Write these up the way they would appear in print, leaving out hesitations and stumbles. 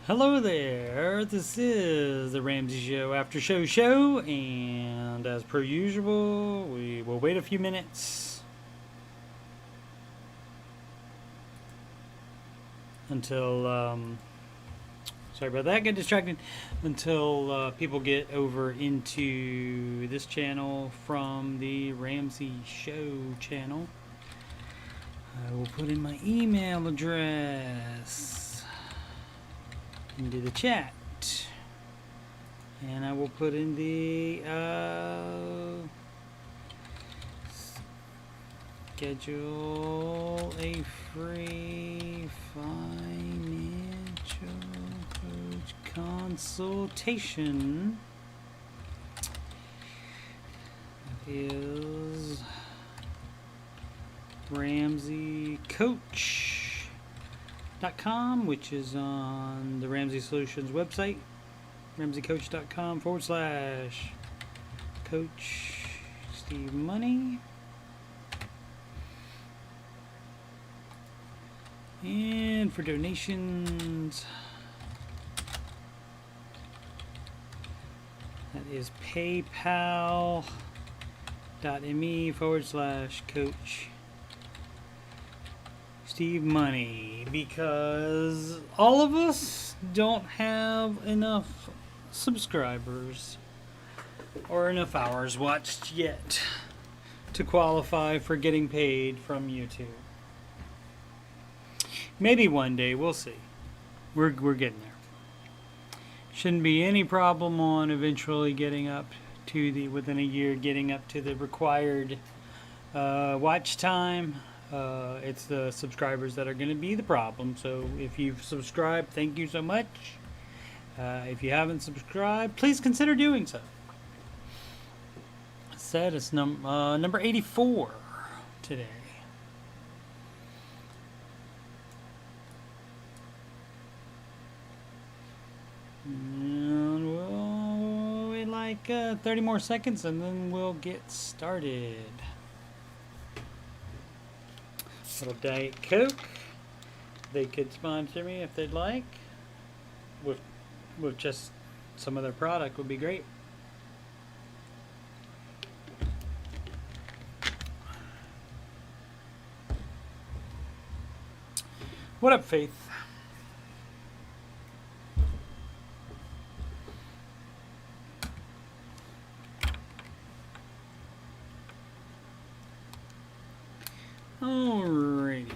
Hello there, this is the Ramsey Show Aftershow show, and as per usual, we will wait a few minutes until, sorry about that, get distracted, until people get over into this channel from the Ramsey Show channel. I will put in my email address into the chat, and I will put in the schedule a free financial coach consultation. That is Ramsey Coach.com, which is on the Ramsey Solutions website, ramseycoach.com/Coach Steve Money. And for donations, that is paypal.me/Coach Steve Money, because all of us don't have enough subscribers or enough hours watched yet to qualify for getting paid from YouTube. Maybe one day, we'll see. We're getting there. Shouldn't be any problem on eventually getting up to the, within a year, getting up to the required watch time. It's the subscribers that are going to be the problem. So if you've subscribed, thank you so much. If you haven't subscribed, please consider doing so. I said it's number 84 today. And we'll wait like 30 more seconds and then we'll get started. Little Diet Coke. They could sponsor me if they'd like. With just some of their product would be great. What up, Faith? Alrighty.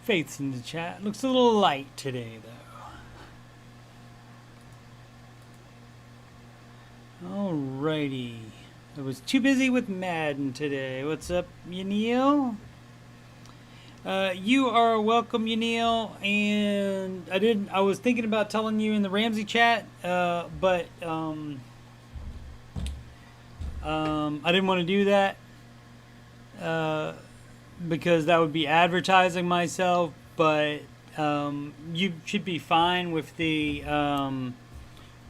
Faith's in the chat. Looks a little light today, though. Alrighty. I was too busy with Madden today. What's up, Yanil? You are welcome, Yanil. And I was thinking about telling you in the Ramsey chat, but I didn't want to do that. Because that would be advertising myself, but you should be fine with the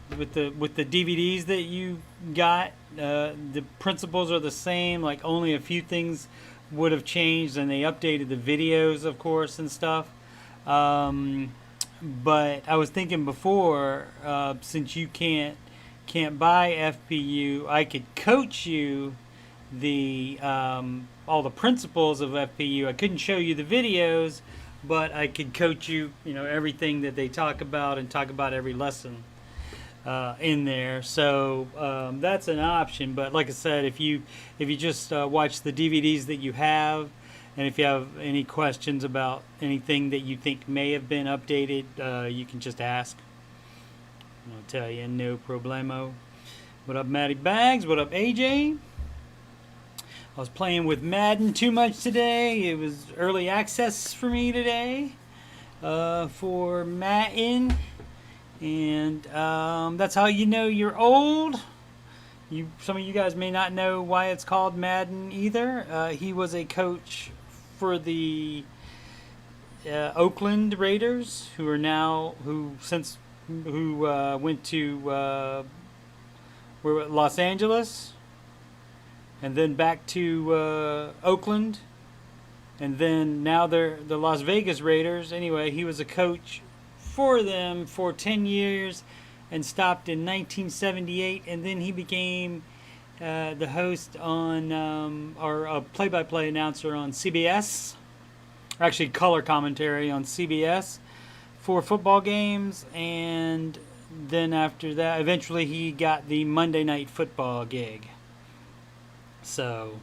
DVDs that you got. The principles are the same, like only a few things would have changed, and they updated the videos, of course, and stuff. But I was thinking before, since you can't buy FPU, I could coach you the all the principles of FPU. I couldn't show you the videos, but I could coach you, everything that they talk about and talk about every lesson in there. So that's an option. But like I said, if you just watch the DVDs that you have, and if you have any questions about anything that you think may have been updated, you can just ask. I'll tell you, no problemo. What up, Matty Bags? What up, AJ? I was playing with Madden too much today. It was early access for me today for Madden. And that's how you know you're old. Some of you guys may not know why it's called Madden either. He was a coach for the Oakland Raiders, who went to Los Angeles, and then back to Oakland, and then now they're the Las Vegas Raiders. Anyway, he was a coach for them for 10 years and stopped in 1978, and then he became the host on or a play-by-play announcer on CBS, or actually color commentary on CBS for football games, and then after that, eventually he got the Monday Night Football gig. So,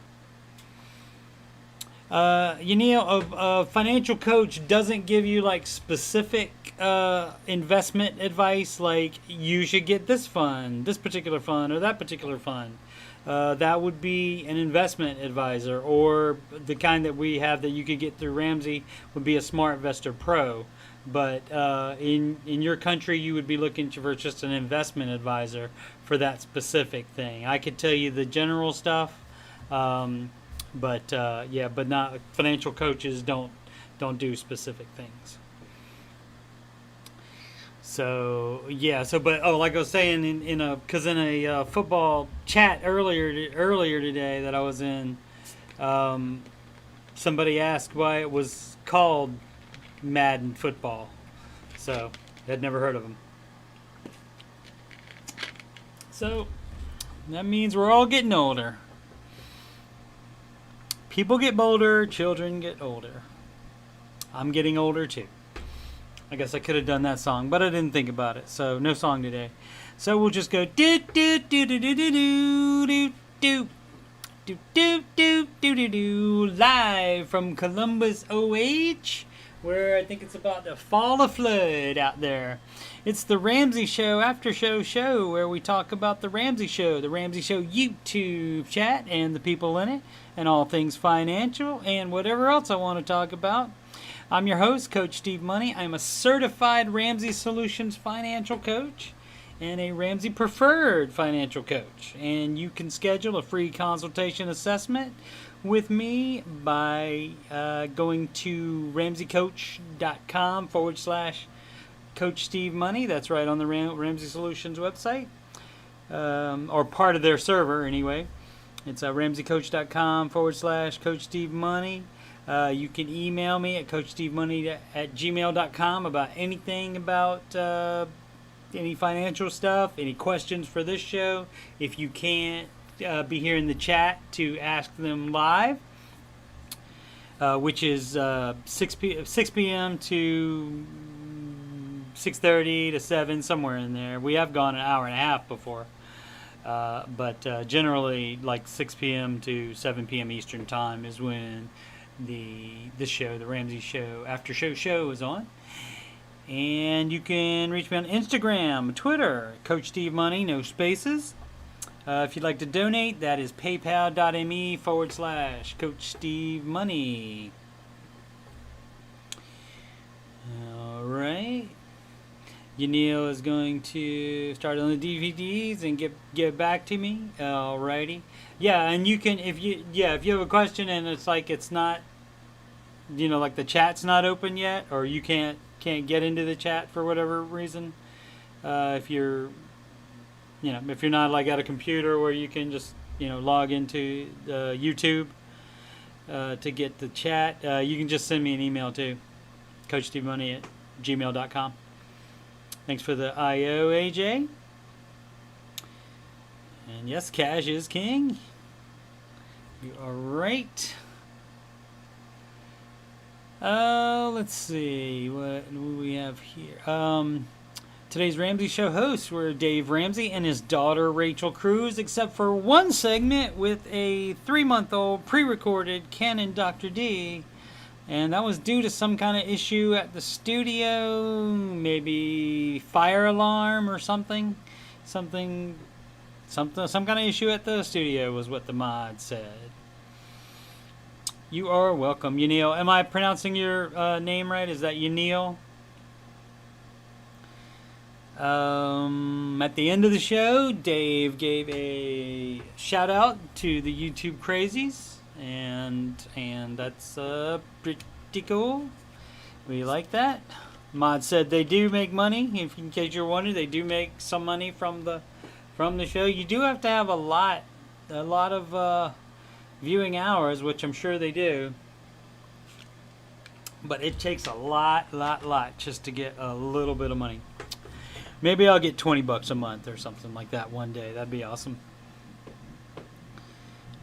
a financial coach doesn't give you like specific investment advice, like you should get this fund, this particular fund, or that particular fund. That would be an investment advisor, or the kind that we have that you could get through Ramsey would be a Smart Investor Pro. But in your country, you would be looking for just an investment advisor for that specific thing. I could tell you the general stuff, but not financial coaches don't do specific things. So like I was saying, in a football chat earlier today that I was in, somebody asked why it was called Madden Football. So I'd never heard of them. So that means we're all getting older. People get bolder, children get older. I'm getting older too. I guess I could have done that song, but I didn't think about it, so no song today. So we'll just go do do do do do do do do do do do do do do live from Columbus, OH, where I think it's about to fall a flood out there. It's the Ramsey Show Aftershow show, where we talk about the Ramsey Show YouTube chat and the people in it, and all things financial and whatever else I want to talk about. I'm your host, Coach Steve Money. I'm a certified Ramsey Solutions financial coach and a Ramsey Preferred financial coach. And you can schedule a free consultation assessment with me by going to ramseycoach.com/Coach Steve Money. That's right on the Ramsey Solutions website, or part of their server anyway. It's ramseycoach.com/Coach Steve Money. You can email me at coachstevemoney@gmail.com about anything about any financial stuff, any questions for this show. If you can't be here in the chat to ask them live, which is 6 p.m. to 6:30 to 7, somewhere in there. We have gone an hour and a half before. But generally, like 6 p.m. to 7 p.m. Eastern Time is when the Ramsey Show Aftershow show is on. And you can reach me on Instagram, Twitter, Coach Steve Money, no spaces. If you'd like to donate, that is paypal.me/Coach Steve Money. All right. Yanil is going to start on the DVDs and get back to me. Alrighty. Yeah, and you can if you have a question and it's like it's not, like the chat's not open yet, or you can't get into the chat for whatever reason. If you're not like at a computer where you can just log into YouTube to get the chat, you can just send me an email too, CoachSteveMoney@gmail.com. Thanks for the IO, AJ. And yes, cash is king. You are right. Let's see. What do we have here? Today's Ramsey Show hosts were Dave Ramsey and his daughter Rachel Cruz, except for one segment with a 3-month-old pre-recorded Canon Dr. D. And that was due to some kind of issue at the studio, maybe fire alarm or something. Some kind of issue at the studio was what the mod said. You are welcome, Yanil. Am I pronouncing your name right? Is that Yanil? At the end of the show, Dave gave a shout out to the YouTube crazies. And that's pretty cool. We like that. Mod said they do make money. If in case you're wondering, they do make some money from the show. You do have to have a lot of viewing hours, which I'm sure they do. But it takes a lot just to get a little bit of money. Maybe I'll get $20 a month or something like that one day. That'd be awesome.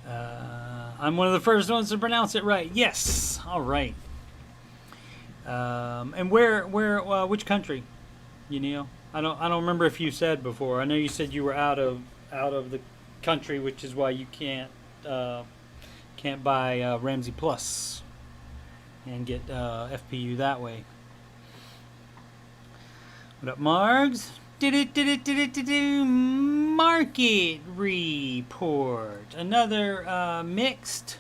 I'm one of the first ones to pronounce it right. Yes. All right. And which country? You know, I don't remember if you said before. I know you said you were out of the country, which is why you can't buy Ramsey Plus and get FPU that way. What up, Margs? Market report. Another mixed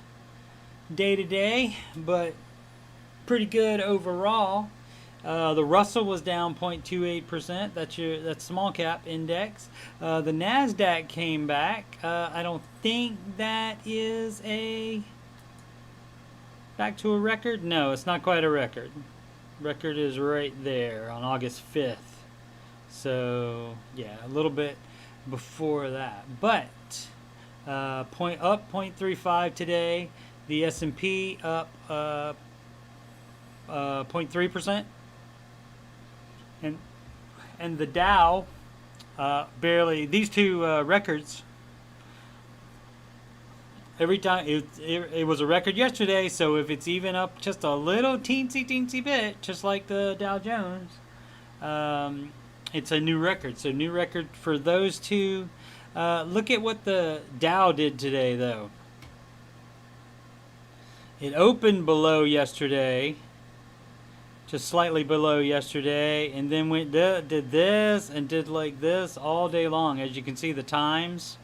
day today, but pretty good overall. The Russell was down 0.28%. That's small cap index. The Nasdaq came back. I don't think that is back to a record. No, it's not quite a record. Record is right there on August 5th. So yeah, a little bit before that, but up 0.35 today. The S&P up 0.3%, and the Dow barely. These two records. Every time it was a record yesterday, so if it's even up just a little teensy bit, just like the Dow Jones, it's a new record. So new record for those two. Look at what the Dow did today, though. It opened below yesterday, just slightly below yesterday, and then did this and did like this all day long. As you can see, the times.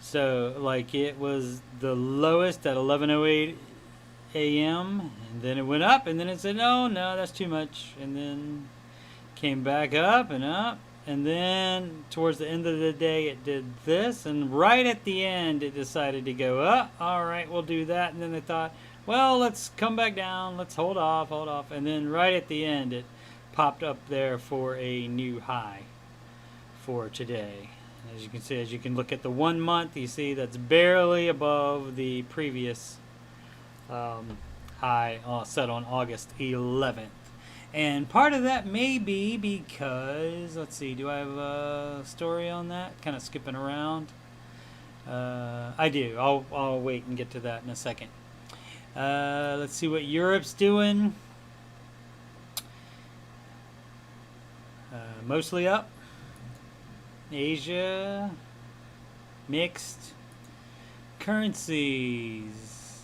So like it was the lowest at 11:08 a.m. and then it went up, and then it said, "Oh no, that's too much," and then came back up, and then towards the end of the day it did this, and right at the end it decided to go up. All right, we'll do that. And then they thought, well, let's come back down, let's hold off, and then right at the end it popped up there for a new high for today. As you can see, as you can look at the 1 month, you see that's barely above the previous high set on August 11th. And part of that may be because, let's see, do I have a story on that? Kind of skipping around. I do. I'll wait and get to that in a second. Let's see what Europe's doing. Mostly up. Asia, mixed. Currencies.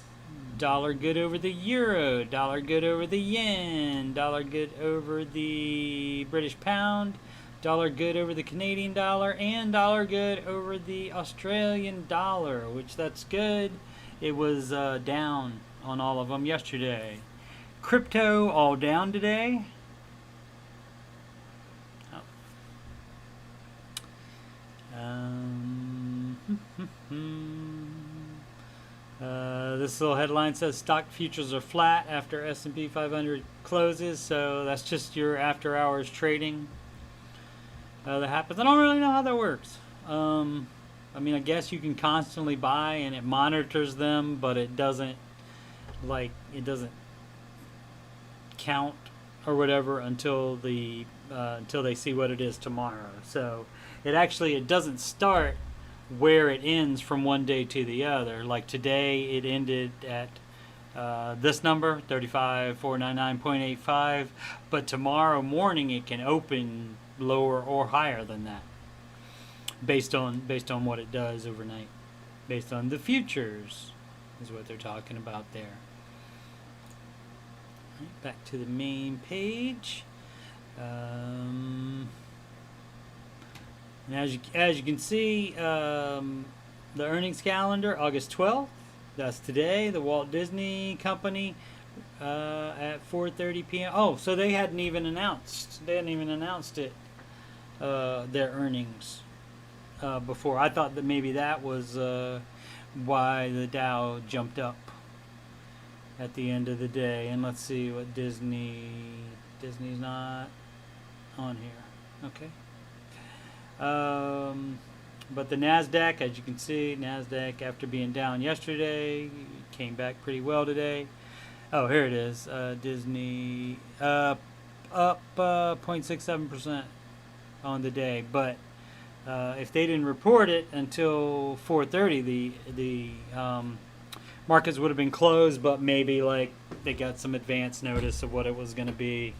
Dollar good over the euro, dollar good over the yen, dollar good over the British pound, dollar good over the Canadian dollar, and dollar good over the Australian dollar, which that's good. It was down on all of them yesterday. Crypto all down today. This little headline says stock futures are flat after S&P 500 closes, so that's just your after hours trading that happens. I don't really know how that works. I mean, I guess you can constantly buy and it monitors them, but it doesn't count or whatever until they see what it is tomorrow. So it doesn't start where it ends from one day to the other. Like today it ended at this number 35,499.85, but tomorrow morning it can open lower or higher than that based on what it does overnight, based on the futures is what they're talking about there. Right, back to the main page. And as you can see, the earnings calendar, August 12th, that's today. The Walt Disney Company at 4:30 p.m. Oh, so they hadn't even announced it, their earnings before. I thought that maybe that was why the Dow jumped up at the end of the day. And let's see what Disney's not on here. Okay. But the Nasdaq, as you can see, Nasdaq after being down yesterday came back pretty well today. Oh, here it is. Disney up 0.67% on the day, but if they didn't report it until 4:30, the markets would have been closed. But maybe like they got some advance notice of what it was going to be.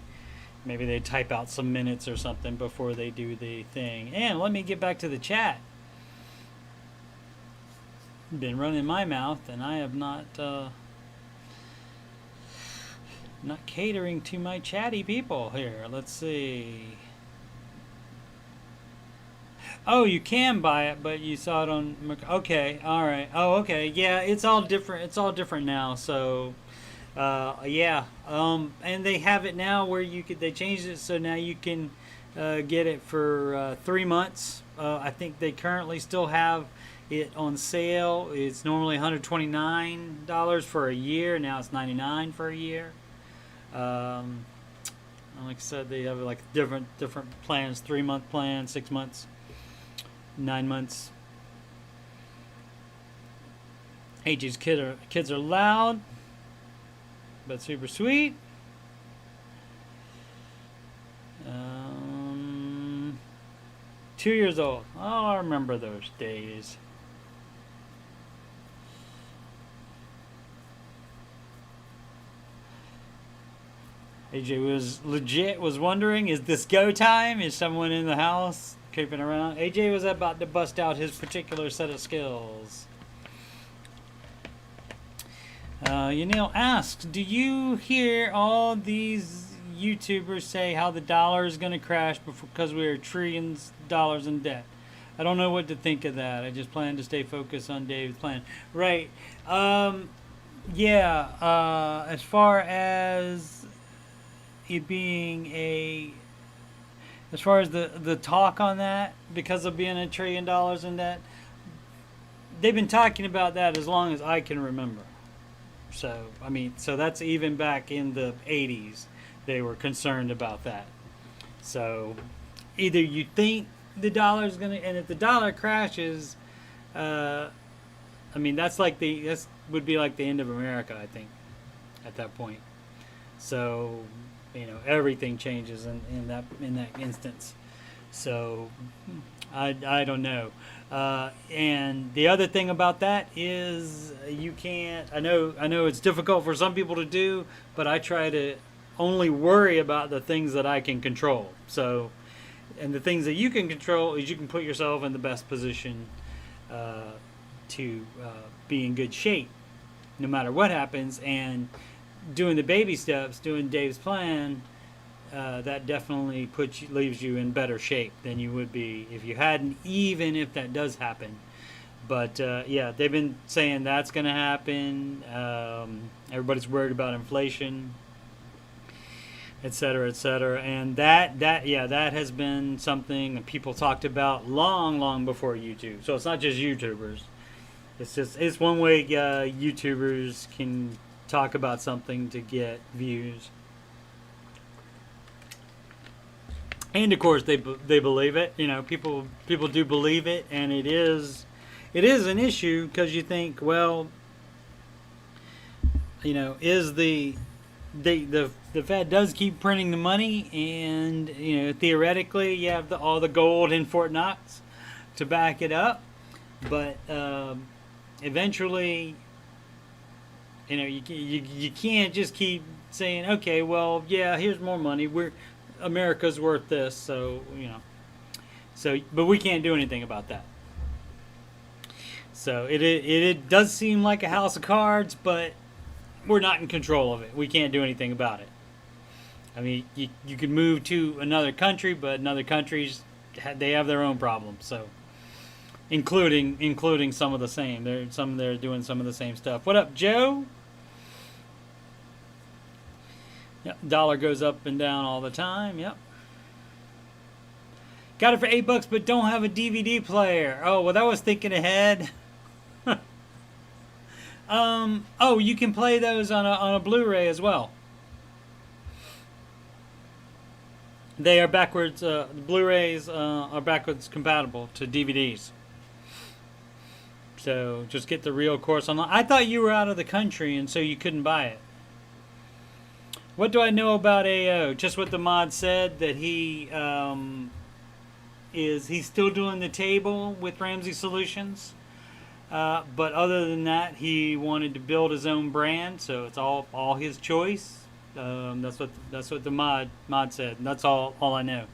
Maybe they type out some minutes or something before they do the thing. And let me get back to the chat. Been running my mouth, and I have not catering to my chatty people here. Let's see. Oh, you can buy it, but you saw it on. Okay, all right. Oh, okay. Yeah, it's all different. It's all different now. So, yeah. And they have it now where you could. They changed it so now you can get it for 3 months. I think they currently still have it on sale. It's normally $129 for a year. Now it's $99 for a year. Like I said, they have like different plans: 3-month plan, 6 months, 9 months. AJ's kids are loud, but super sweet. 2 years old. Oh, I remember those days. AJ was wondering, is this go time? Is someone in the house creeping around? AJ was about to bust out his particular set of skills. Yanil asks, do you hear all these YouTubers say how the dollar is going to crash because we are trillions of dollars in debt? I don't know what to think of that. I just plan to stay focused on Dave's plan. Right. Yeah. As far as it being as far as the talk on that, because of being $1 trillion in debt, they've been talking about that as long as I can remember. So, I mean, so that's even back in the 80s, they were concerned about that. So, either you think the dollar's going to, and if the dollar crashes, I mean, that would be like the end of America, I think, at that point. So, everything changes in that instance. So I don't know. And the other thing about that is you can't. I know it's difficult for some people to do, but I try to only worry about the things that I can control. So, and the things that you can control is you can put yourself in the best position to be in good shape, no matter what happens. And doing the baby steps, doing Dave's plan, that definitely leaves you in better shape than you would be if you hadn't, even if that does happen. But yeah, they've been saying that's going to happen. Everybody's worried about inflation, et cetera, and that has been something that people talked about long before YouTube. So it's not just YouTubers. It's one way YouTubers can talk about something to get views, and of course they believe it. People do believe it, and it is an issue because you think, well, is the Fed does keep printing the money, and theoretically you have all the gold in Fort Knox to back it up, but eventually. You can't just keep saying, okay, well, yeah, here's more money. America's worth this, so but we can't do anything about that. So it does seem like a house of cards, but we're not in control of it. We can't do anything about it. I mean, you could move to another country, but another countries they have their own problems. So. Including some of the same. They're doing some of the same stuff. What up, Joe? Yep, dollar goes up and down all the time. Yep. Got it for $8, but don't have a DVD player. Oh, well, that was thinking ahead. Oh, you can play those on a Blu-ray as well. They are backwards. The Blu-rays are backwards compatible to DVDs. So just get the real course online. I thought you were out of the country and so you couldn't buy it. What do I know about AO? Just what the mod said, that he's still doing the table with Ramsey Solutions. But other than that, he wanted to build his own brand, so it's all his choice. That's what the mod said. And that's all I know.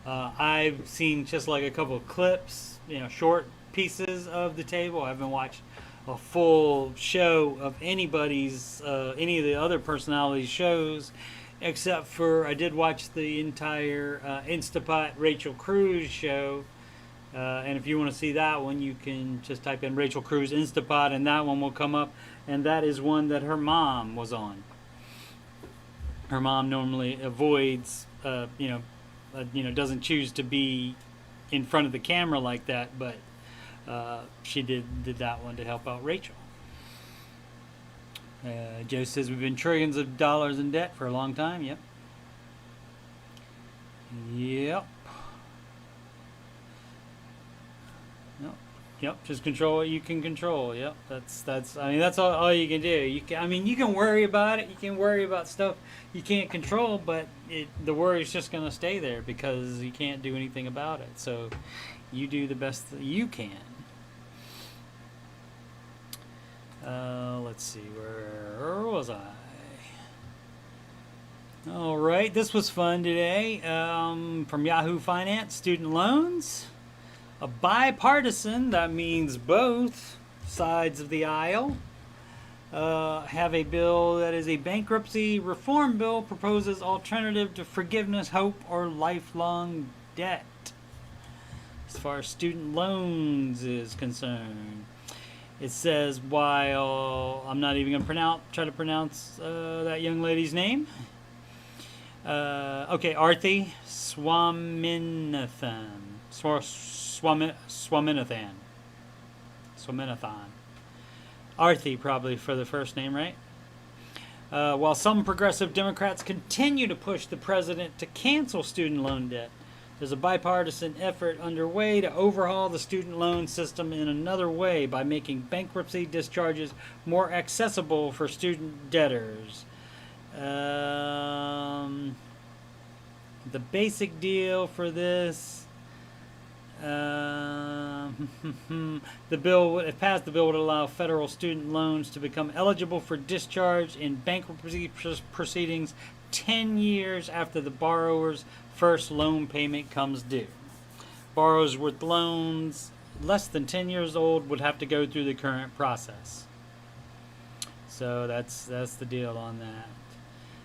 I've seen just like a couple of clips, short pieces of the table. I haven't watched a full show of any of the other personalities' shows, except for I did watch the entire Instapot Rachel Cruz show. And if you want to see that one, you can just type in Rachel Cruz Instapot, and that one will come up. And that is one that her mom was on. Her mom normally avoids, doesn't choose to be in front of the camera like that, but she did that one to help out Rachel. Joe says we've been trillions of dollars in debt for a long time. Yep. Yep, just control what you can control. Yep, that's all you can do. You can worry about it. You can worry about stuff you can't control, but the worry is just going to stay there because you can't do anything about it. So you do the best that you can. Let's see, where was I? All right, this was fun today. From Yahoo Finance, student loans. A bipartisan, that means both sides of the aisle, have a bill that is a bankruptcy reform bill, proposes alternative to forgiveness, hope, or lifelong debt as far as student loans is concerned. It says, while I'm not even going to try to pronounce that young lady's name. Okay, Arthi Swaminathan. Swaminathan. Arthi, probably for the first name, right? While some progressive Democrats continue to push the president to cancel student loan debt, there's a bipartisan effort underway to overhaul the student loan system in another way by making bankruptcy discharges more accessible for student debtors. The basic deal for this. The bill, if passed, the bill would allow federal student loans to become eligible for discharge in bankruptcy proceedings 10 years after the borrower's first loan payment comes due. Borrowers with loans less than 10 years old would have to go through the current process. So that's the deal on that.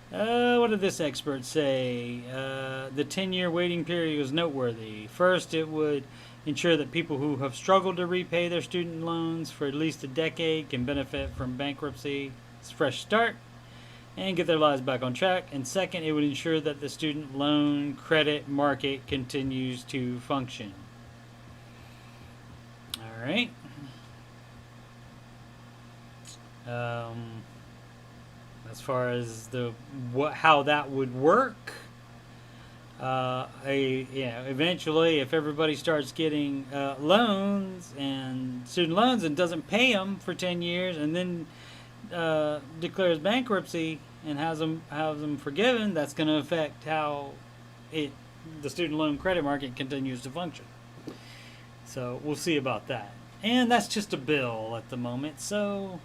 What did this expert say? The 10-year waiting period was noteworthy. First, it would ensure that people who have struggled to repay their student loans for at least a decade can benefit from bankruptcy's fresh start and get their lives back on track. And second, it would ensure that the student loan credit market continues to function. All right. As far as how that would work, eventually, if everybody starts getting loans and student loans and doesn't pay them for 10 years, and then declares bankruptcy and has them forgiven, that's going to affect how the student loan credit market continues to function. So we'll see about that. And that's just a bill at the moment, so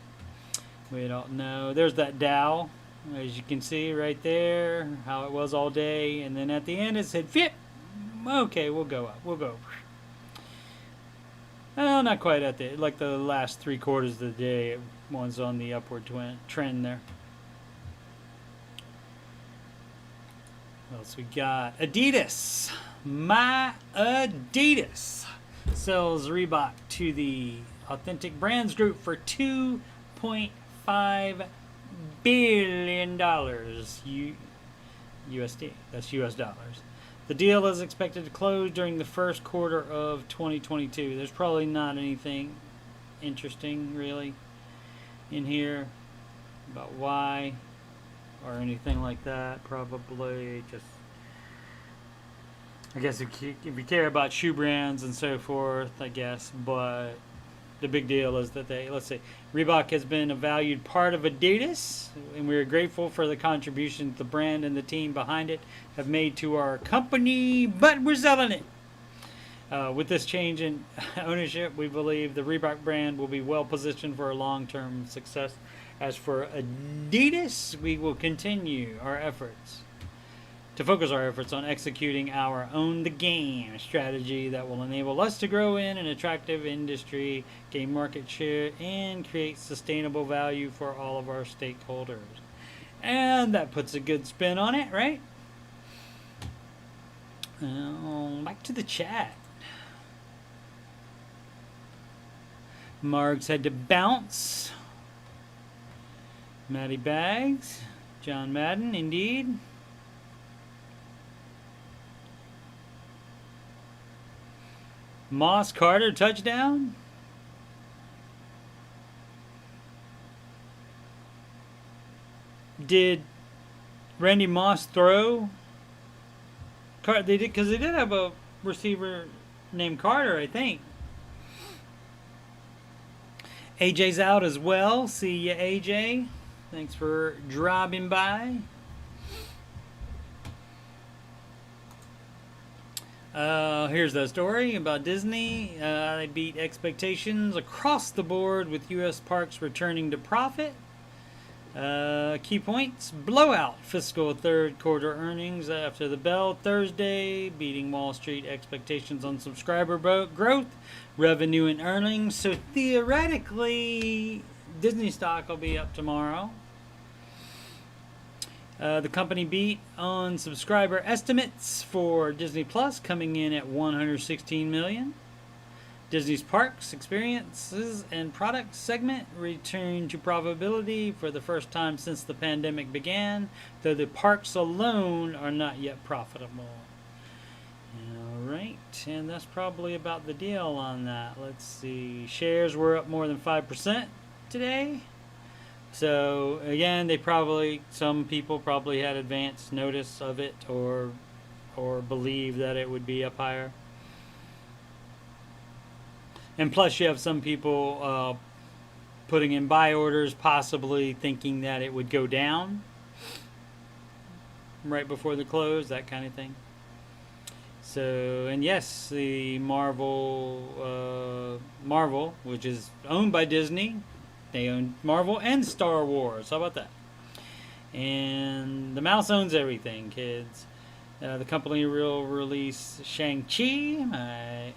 we don't know. There's that Dow, as you can see right there, how it was all day. And then at the end it said, "VIP." Okay, we'll go up. We'll go. Well, not quite at the last 3 quarters of the day. One's on the upward trend there. What else we got? Adidas. My Adidas sells Reebok to the Authentic Brands Group for $2.5 billion USD. That's US dollars. The deal is expected to close during the first quarter of 2022. There's probably not anything interesting really in here about why or anything like that. Probably just, I guess if you care about shoe brands and so forth, I guess, but the big deal is that let's say, Reebok has been a valued part of Adidas, and we're grateful for the contributions the brand and the team behind it have made to our company, but we're selling it. With this change in ownership, we believe the Reebok brand will be well positioned for a long-term success. As for Adidas, we will continue to focus our efforts on executing our own the game strategy that will enable us to grow in an attractive industry, gain market share, and create sustainable value for all of our stakeholders. And that puts a good spin on it, right? Back to the chat. Margs had to bounce. Matty Bags. John Madden, indeed. Moss Carter touchdown. Did Randy Moss throw? They did, because they did have a receiver named Carter, I think. AJ's out as well. See ya, AJ. Thanks for dropping by. Here's the story about Disney. They beat expectations across the board with U.S. parks returning to profit. Key points: blowout fiscal third quarter earnings after the bell Thursday, beating Wall Street expectations on subscriber growth, revenue, and earnings. So theoretically, Disney stock will be up tomorrow. The company beat on subscriber estimates for Disney Plus, coming in at 116 million. Disney's Parks, Experiences, and Products segment returned to profitability for the first time since the pandemic began, though the parks alone are not yet profitable. Alright, and that's probably about the deal on that. Let's see. Shares were up more than 5% today. So, again, some people probably had advance notice of it or believe that it would be up higher. And plus, you have some people putting in buy orders, possibly thinking that it would go down right before the close, that kind of thing. So, and yes, the Marvel, which is owned by Disney, they own Marvel and Star Wars. How about that? And the mouse owns everything, kids. The company will release Shang-Chi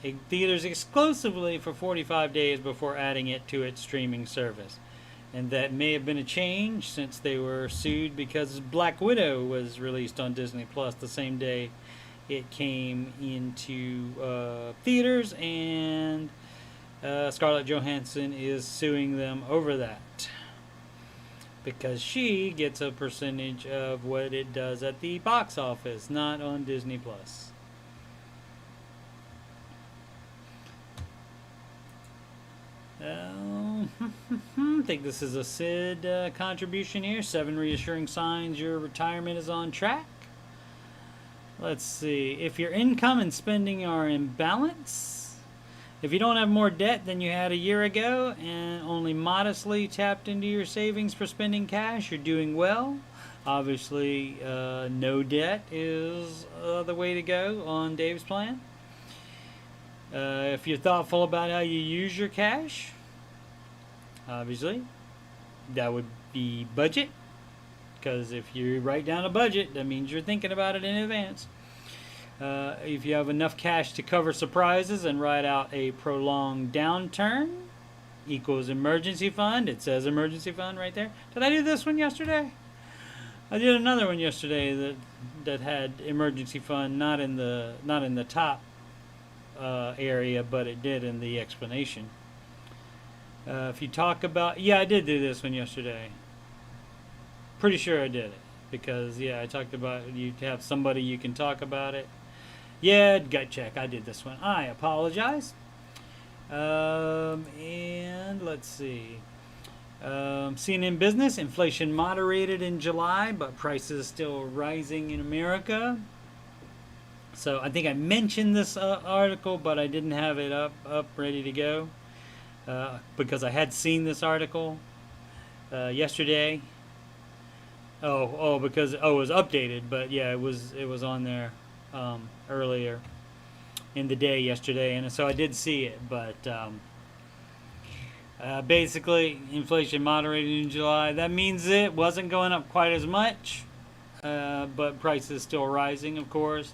in theaters exclusively for 45 days before adding it to its streaming service. And that may have been a change since they were sued because Black Widow was released on Disney Plus the same day it came into theaters, and Scarlett Johansson is suing them over that, because she gets a percentage of what it does at the box office, not on Disney Plus. I think this is a Sid contribution here. 7 reassuring signs your retirement is on track. Let's see. If your income and spending are in balance, if you don't have more debt than you had a year ago and only modestly tapped into your savings for spending cash, you're doing well. Obviously, no debt is the way to go on Dave's plan. If you're thoughtful about how you use your cash, obviously, that would be budget. Because if you write down a budget, that means you're thinking about it in advance. If you have enough cash to cover surprises and ride out a prolonged downturn, equals emergency fund. It says emergency fund right there. Did I do this one yesterday? I did another one yesterday that had emergency fund, not in the top area, but it did in the explanation. If you talk about, I did do this one yesterday. Pretty sure I did it because I talked about you have somebody you can talk about it. Gut check. I did this one. I apologize. And let's see. CNN Business, inflation moderated in July, but prices still rising in America. So I think I mentioned this article, but I didn't have it up ready to go. because I had seen this article yesterday. Because it was updated, but yeah, it was on there earlier in the day yesterday, and so I did see it. But basically, inflation moderated in July. That means it wasn't going up quite as much, but prices still rising. Of course,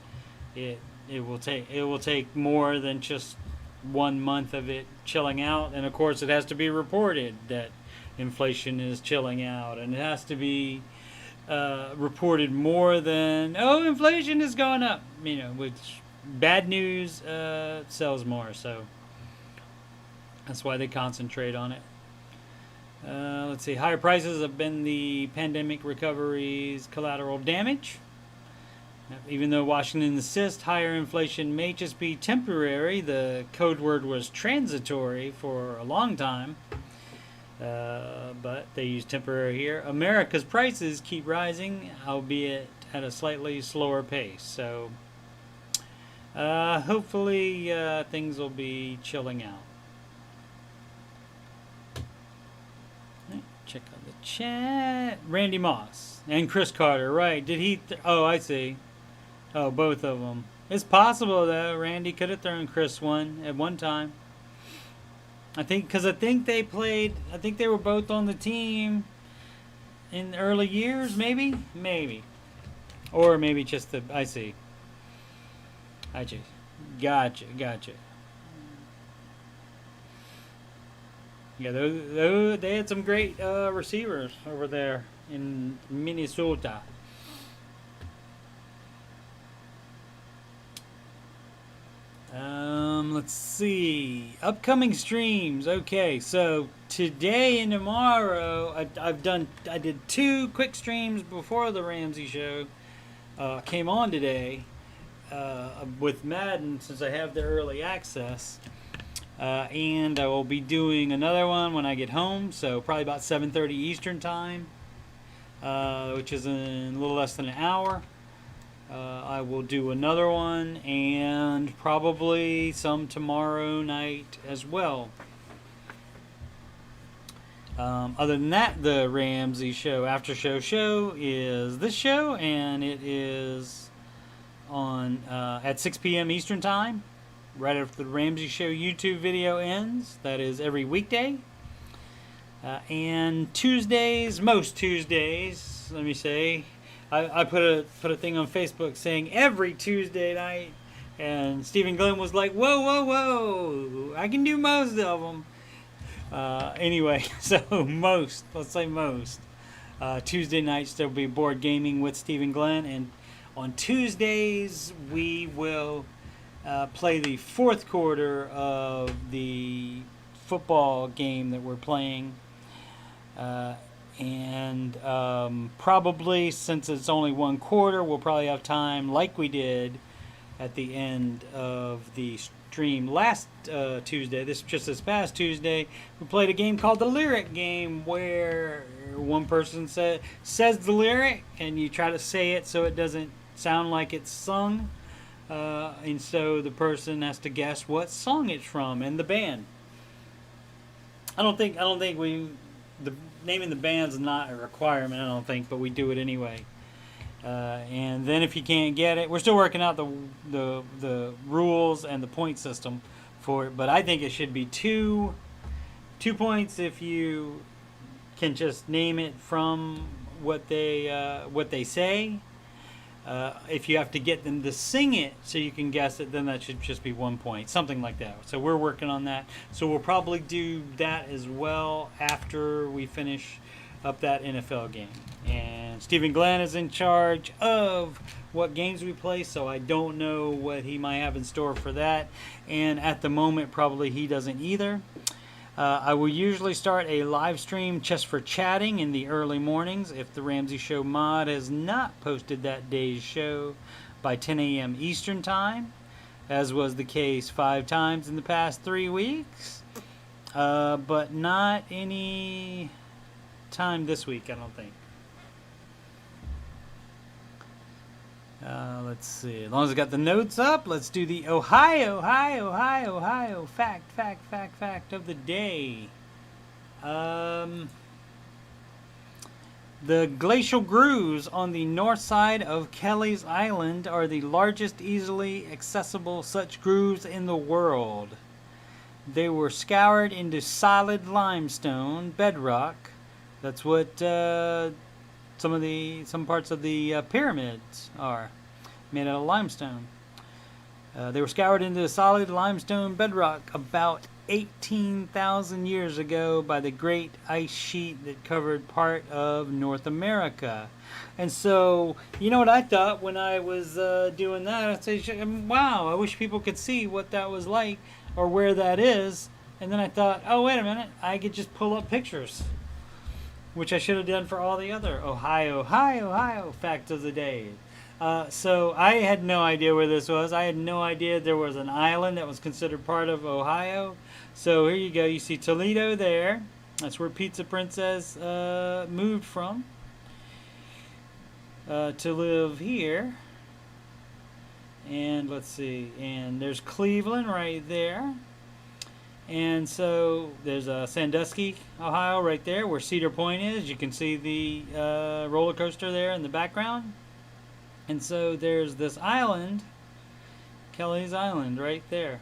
it will take more than just 1 month of it chilling out, and of course, it has to be reported that inflation is chilling out, and it has to be reported more than inflation is going up. Which bad news sells more, so that's why they concentrate on it. Let's see. Higher prices have been the pandemic recovery's collateral damage. Even though Washington insists higher inflation may just be temporary, the code word was transitory for a long time. But they use temporary here. America's prices keep rising, albeit at a slightly slower pace. So hopefully things will be chilling out. Check on the chat. Randy Moss and Chris Carter, right? Did he? I see. Oh, both of them. It's possible though. Randy could have thrown Chris one at one time. I think they played. I think they were both on the team in the early years. Maybe, or maybe just the. I see. Gotcha. Yeah, they had some great receivers over there in Minnesota. Let's see. Upcoming streams. Okay, so today and tomorrow, I did 2 quick streams before the Ramsey show came on today with Madden, since I have the early access. And I will be doing another one when I get home, so probably about 7:30 Eastern time, which is in a little less than an hour. I will do another one, and probably some tomorrow night as well. Other than that, the Ramsey show Aftershow is this show, and it is on at 6 p.m. Eastern time, right after the Ramsey show YouTube video ends. That is every weekday. And Tuesdays, most Tuesdays, let me say, I put a thing on Facebook saying every Tuesday night, and Stephen Glenn was like, whoa, I can do most of them. Anyway, so let's say most. Tuesday nights there'll be board gaming with Stephen Glenn, and on Tuesdays we will play the 4th quarter of the football game that we're playing. And probably, since it's only 1 quarter, we'll probably have time, like we did at the end of the stream last Tuesday. This past Tuesday, we played a game called the Lyric Game, where one person says the lyric, and you try to say it so it doesn't sound like it's sung, and so the person has to guess what song it's from and the band. I don't think the naming the band's not a requirement, I don't think, but we do it anyway. And then if you can't get it, we're still working out the rules and the point system for it, but I think it should be 2 points if you can just name it from what they say. If you have to get them to sing it so you can guess it, then that should just be 1 point, something like that. So we're working on that. So we'll probably do that as well after we finish up that NFL game. And Stephen Glenn is in charge of what games we play, so I don't know what he might have in store for that. And at the moment, probably he doesn't either. I will usually start a live stream just for chatting in the early mornings if the Ramsey Show mod has not posted that day's show by 10 a.m. Eastern Time, as was the case 5 times in the past 3 weeks. But not any time this week, I don't think. Let's see. As long as I got the notes up, let's do the Ohio fact of the day. The glacial grooves on the north side of Kelly's Island are the largest easily accessible such grooves in the world. They were scoured into solid limestone bedrock. That's what some parts of the pyramids are made out of limestone. They were scoured into solid limestone bedrock about 18,000 years ago by the great ice sheet that covered part of North America. And so, you know what I thought when I was doing that? I said, wow, I wish people could see what that was like or where that is. And then I thought, oh, wait a minute, I could just pull up pictures, which I should have done for all the other Ohio facts of the day. So I had no idea where this was. I had no idea there was an island that was considered part of Ohio. So here you go. You see Toledo there. That's where Pizza Princess moved from to live here. And let's see. And there's Cleveland right there. And so there's Sandusky, Ohio right there where Cedar Point is. You can see the roller coaster there in the background. And so there's this island, Kelly's Island right there.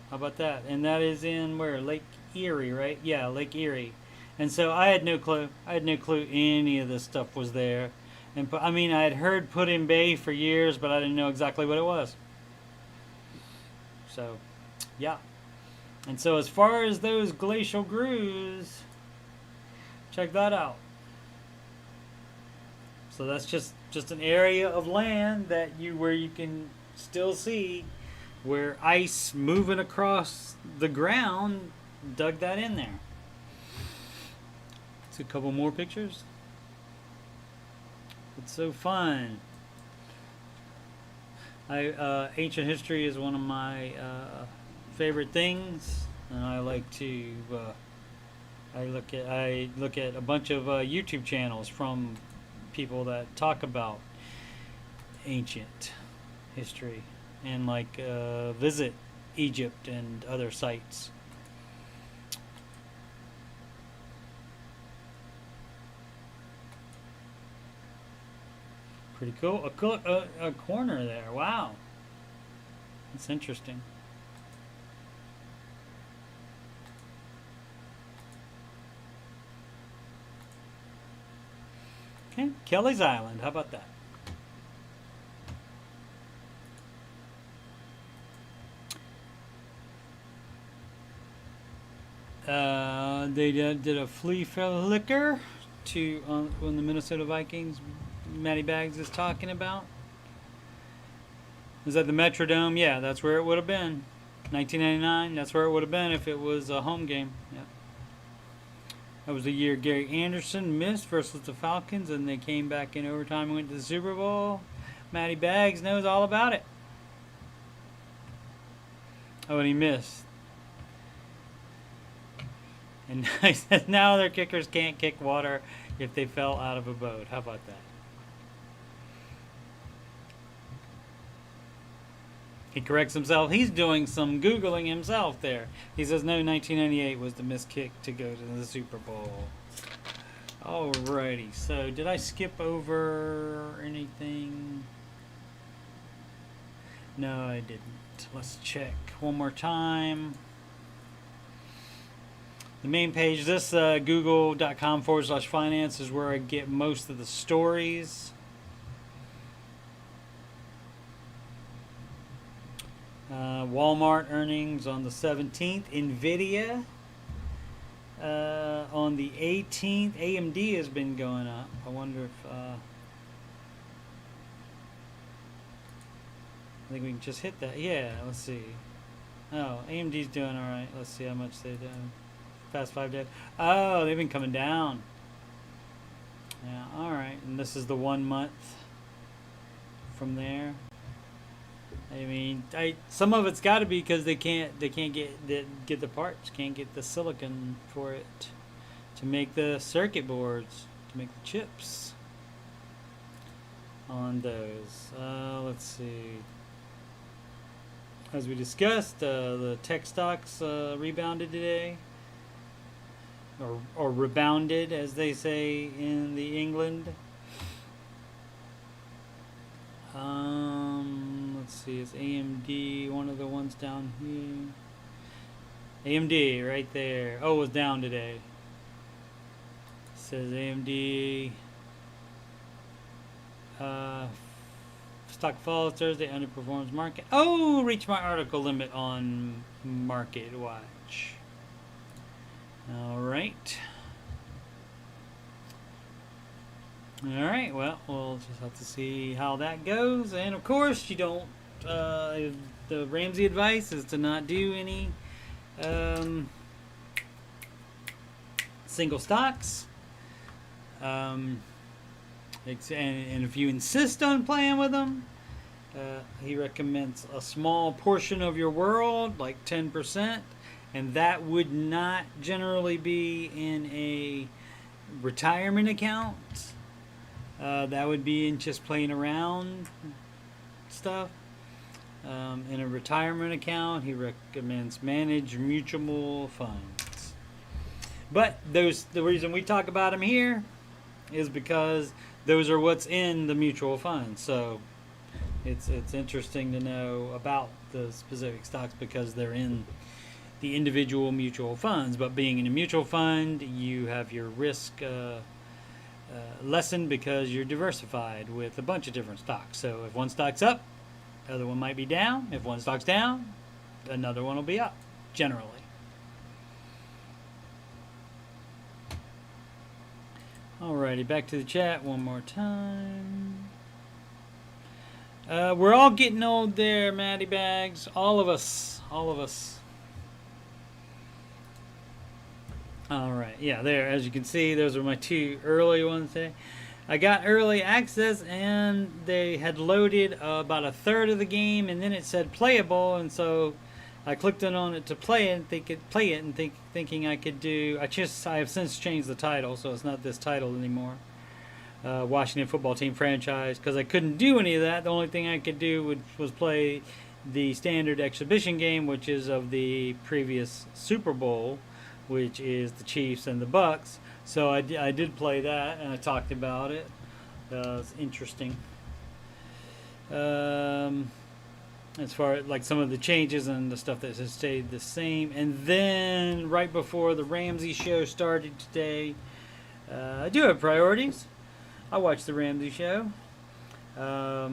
How about that? And that is in where? Lake Erie, right? Yeah, Lake Erie. And so I had no clue. I had no clue any of this stuff was there. And I mean, I had heard Put-in Bay for years, but I didn't know exactly what it was. So, yeah. And so as far as those glacial grooves, check that out. So that's just an area of land that where you can still see where ice moving across the ground dug that in there. It's a couple more pictures. It's so fun. Ancient history is one of my favorite things, and I like to I look at a bunch of YouTube channels from people that talk about ancient history and like visit Egypt and other sites. Pretty cool. A corner there. Wow. That's interesting. Okay, Kelly's Island. How about that? They did a flea flicker to on the Minnesota Vikings. Matty Bags is talking about. Is that the Metrodome? Yeah, that's where it would have been. 1999. That's where it would have been if it was a home game. Yeah. That was the year Gary Anderson missed versus the Falcons, and they came back in overtime and went to the Super Bowl. Matty Bags knows all about it. Oh, and he missed. And he says now their kickers can't kick water if they fell out of a boat. How about that? He corrects himself. He's doing some Googling himself there. He says, no, 1998 was the missed kick to go to the Super Bowl. Alrighty. So, did I skip over anything? No, I didn't. Let's check one more time. The main page, this google.com/finance is where I get most of the stories. Walmart earnings on the 17th. NVIDIA on the 18th. AMD has been going up. I wonder if... I think we can just hit that. Yeah, let's see. Oh, AMD's doing alright. Let's see how much they're doing. Past 5 days. Oh, they've been coming down. Yeah, alright. And this is the 1 month from there. I mean, some of it's got to be because they can't get the parts, can't get the silicon for it to make the circuit boards, to make the chips. on those. Let's see. As we discussed, the tech stocks rebounded today, or rebounded, as they say in the England. Let's see, it's AMD, one of the ones down here. AMD, right there. Oh, it was down today. It says AMD. Stock falls Thursday, underperforms market. Oh, reached my article limit on Market Watch. All right. All right. Well, we'll just have to see how that goes. And of course, you don't. The Ramsey advice is to not do any single stocks. And if you insist on playing with them, he recommends a small portion of your world, like 10%, and that would not generally be in a retirement account. That would be in just playing around stuff. In a retirement account, he recommends managed mutual funds. But the reason we talk about them here is because those are what's in the mutual funds. So it's interesting to know about the specific stocks because they're in the individual mutual funds. But being in a mutual fund, you have your risk lessened because you're diversified with a bunch of different stocks. So if one stock's up, the other one might be down. If one stock's down, another one will be up, generally. Alrighty, back to the chat one more time. We're all getting old there, Matty Bags. All of us. All of us. Alright, yeah, there. As you can see, those are my two early ones today. I got early access, and they had loaded about a third of the game, and then it said playable, and so I clicked on it to play it, thinking I could do. I have since changed the title, so it's not this title anymore. Washington Football Team franchise, because I couldn't do any of that. The only thing I could do was play the standard exhibition game, which is of the previous Super Bowl, which is the Chiefs and the Bucks. So I did play that, and I talked about it. It's interesting. As far as like some of the changes and the stuff that has stayed the same. And then right before the Ramsey show started today, I do have priorities. I watched the Ramsey show. I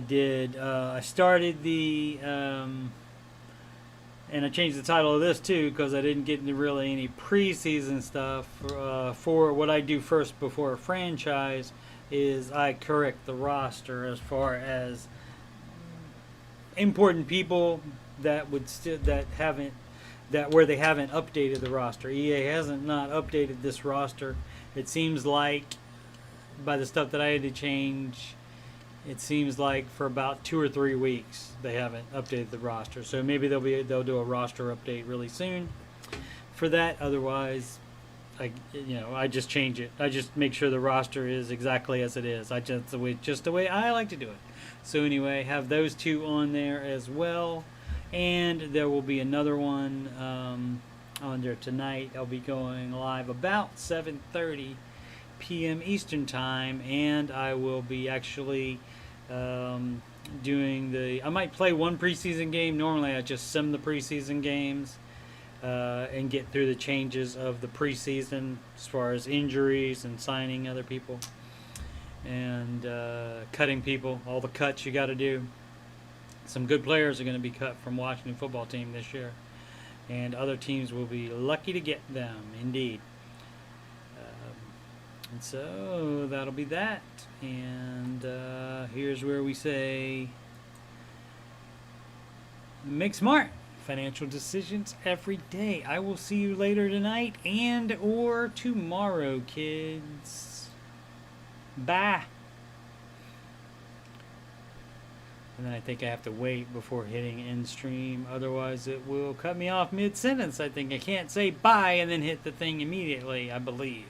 did. I started the. And I changed the title of this too because I didn't get into really any preseason stuff. For what I do first before a franchise is I correct the roster as far as important people that would where they haven't updated the roster. EA hasn't not updated this roster. It seems like by the stuff that I had to change, it seems like for about 2 or 3 weeks they haven't updated the roster. So maybe they'll do a roster update really soon for that. Otherwise, I just change it. I just make sure the roster is exactly as it is. Just the way I like to do it. So anyway, have those two on there as well, and there will be another one on there tonight. I'll be going live about 7:30 p.m. Eastern time, and I will be actually doing I might play one preseason game. Normally I just sim the preseason games and get through the changes of the preseason as far as injuries and signing other people and cutting people, all the cuts you got to do. Some good players are going to be cut from Washington Football Team this year, and other teams will be lucky to get them, indeed. And so that'll be that. And here's where we say, make smart financial decisions every day. I will see you later tonight and or tomorrow, kids. Bye. And then I think I have to wait before hitting end stream. Otherwise it will cut me off mid-sentence. I think I can't say bye and then hit the thing immediately, I believe.